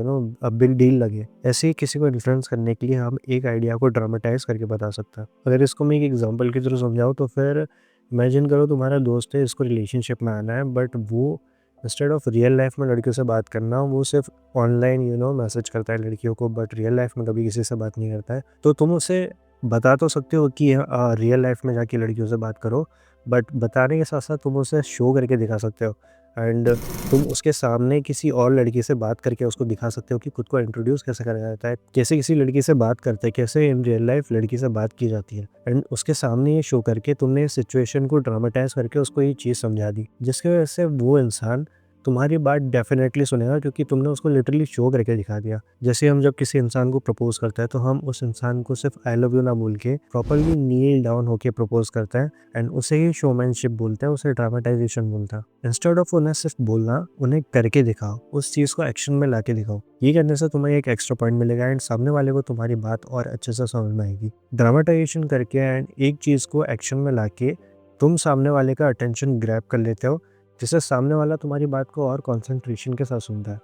बिग डील लगे। ऐसे ही किसी को इन्फ्लुएंस करने के लिए हम एक आइडिया को ड्रामेटाइज करके बता सकते हैं। अगर इसको मैं एक एग्जांपल की तरह समझाऊँ तो फिर इमेजिन करो तुम्हारा दोस्त है, इसको रिलेशनशिप में आना है, बट वो इंस्टेड ऑफ रियल लाइफ में लड़कियों से बात करना, वो सिर्फ ऑनलाइन मैसेज करता है लड़कियों को, बट रियल लाइफ में कभी किसी से बात नहीं करता है। तो तुम उसे बता तो सकते हो कि रियल लाइफ में जाके लड़कियों से बात करो, बट बताने के साथ साथ तुम उसे शो करके दिखा सकते हो। एंड तुम उसके सामने किसी और लड़की से बात करके उसको दिखा सकते हो कि खुद को इंट्रोड्यूस कैसे करा जाता है, कैसे किसी लड़की से बात करते हैं, कैसे इन रियल लाइफ लड़की से बात की जाती है। एंड उसके सामने ये शो करके तुमने इस सिचुएशन को ड्रामेटाइज करके उसको ये चीज़ समझा दी, जिसकी वजह से वो इंसान तुम्हारी बात डेफिनेटली सुनेगा, क्योंकि तुमने उसको लिटरली शो करके दिखा दिया। जैसे हम जब किसी इंसान को प्रपोज करते हैं तो हम उस इंसान को सिर्फ आई लव यू ना बोल के प्रॉपरली नील डाउन होके प्रपोज करते हैं, एंड उसे ही शोमैनशिप बोलते हैं, उसे ड्रामेटाइजेशन बोलते हैं। इंस्टेड ऑफ उन्हें सिर्फ बोलना, उन्हें करके दिखाओ, उस चीज़ को एक्शन में ला के दिखाओ। ये करने से तुम्हें एक एक्स्ट्रा पॉइंट मिलेगा एंड सामने वाले को तुम्हारी बात और अच्छे से समझ में आएगी। ड्रामेटाइजेशन करके एंड एक चीज़ को एक्शन में ला के तुम सामने वाले का अटेंशन ग्रैब कर लेते हो, जिससे सामने वाला तुम्हारी बात को और कंसंट्रेशन के साथ सुनता है।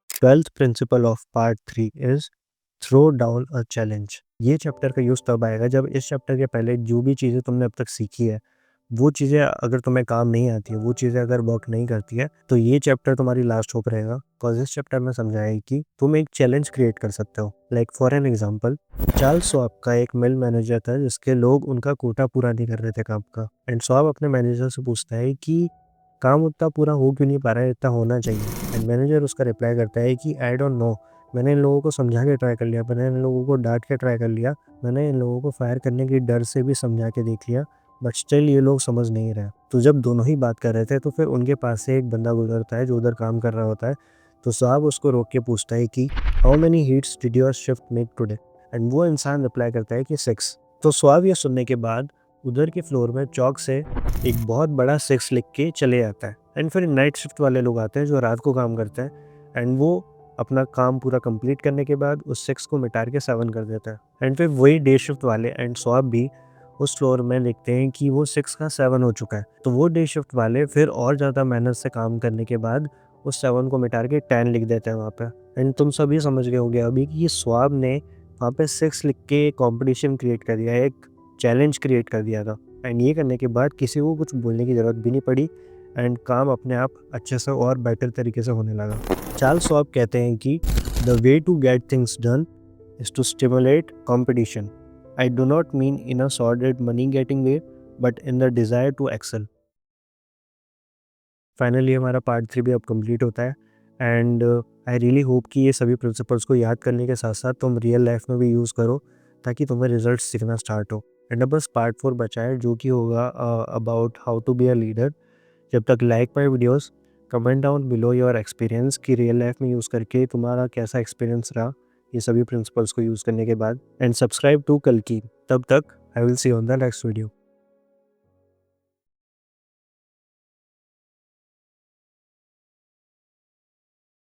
12th principle of part 3 is throw down a challenge. ये चैप्टर का यूज़ तब आएगा जब इस चैप्टर के पहले जो भी चीज़ें तुमने अब तक सीखी है, वो चीज़ें अगर तुम्हें काम नहीं आती है, वो चीज़ें अगर वर्क नहीं करती है, तो ये चैप्टर तुम्हारी लास्ट होप रहेगा। बिकॉज इस चैप्टर में समझाया है कि तुम एक चैलेंज क्रिएट कर सकते हो। Like for an example, Charles swab का एक मिल मैनेजर था जिसके लोग उनका कोटा पूरा नहीं कर रहे थे काम का। एंड स्वाब अपने मैनेजर से पूछता है कि काम उतना पूरा हो क्यों नहीं पा रहा है, इतना होना चाहिए। एंड मैनेजर उसका रिप्लाई करता है कि आई डोंट नो, मैंने इन लोगों को समझा के ट्राई कर लिया, मैंने इन लोगों को डांट के ट्राई कर लिया, मैंने इन लोगों को फायर करने की डर से भी समझा के देख लिया, बट स्टिल ये लोग समझ नहीं रहे। तो जब दोनों ही बात कर रहे थे तो फिर उनके पास से एक बंदा गुजरता है जो उधर काम कर रहा होता है। तो साहब उसको रोक के पूछता है कि how many heats did your shift make today. And वो इंसान रिप्लाई करता है कि 6। तो स्वाब ये सुनने के बाद उधर के फ्लोर में चौक से एक बहुत बड़ा 6 लिख के चले जाता है। एंड फिर नाइट शिफ्ट वाले लोग आते हैं जो रात को काम करते हैं, एंड वो अपना काम पूरा कंप्लीट करने के बाद उस 6 को मिटा के 7 कर देता है। एंड फिर वही डे शिफ्ट वाले एंड स्वाब भी उस फ्लोर में देखते हैं कि वो 6 का 7 हो चुका है। तो वो डे शिफ्ट वाले फिर और ज़्यादा मेहनत से काम करने के बाद उस 7 को मिटा के 10 लिख देते हैं वहाँ पे। एंड तुम सभी समझ गए होंगे अभी कि ये स्वाब ने वहाँ पे 6 लिख के कॉम्पिटिशन क्रिएट कर दिया, एक चैलेंज क्रिएट कर दिया था। एंड ये करने के बाद किसी को कुछ बोलने की ज़रूरत भी नहीं पड़ी, एंड काम अपने आप अच्छे से और बेटर तरीके से होने लगा। चार्ल्स स्वाब कहते हैं कि the way to get things done is to stimulate competition. I do not mean in a sordid money getting way, but in the desire to excel. Finally हमारा पार्ट 3 भी अब कंप्लीट होता है, and I really hope कि ये सभी principles को याद करने के साथ साथ तुम रियल लाइफ में भी यूज़ करो ताकि तुम्हें रिजल्ट्स दिखना स्टार्ट हो। एंड अब बस पार्ट 4 बचा है जो कि होगा about how to be a leader. जब तक like my videos, comment down below your experience कि रियल लाइफ में यूज़ करके तुम्हारा कैसा एक्सपीरियंस रहा ये सभी प्रिंसिपल्स को यूज़ करने के बाद। एंड सब्सक्राइब टू कल की। तब तक I will see on the next video.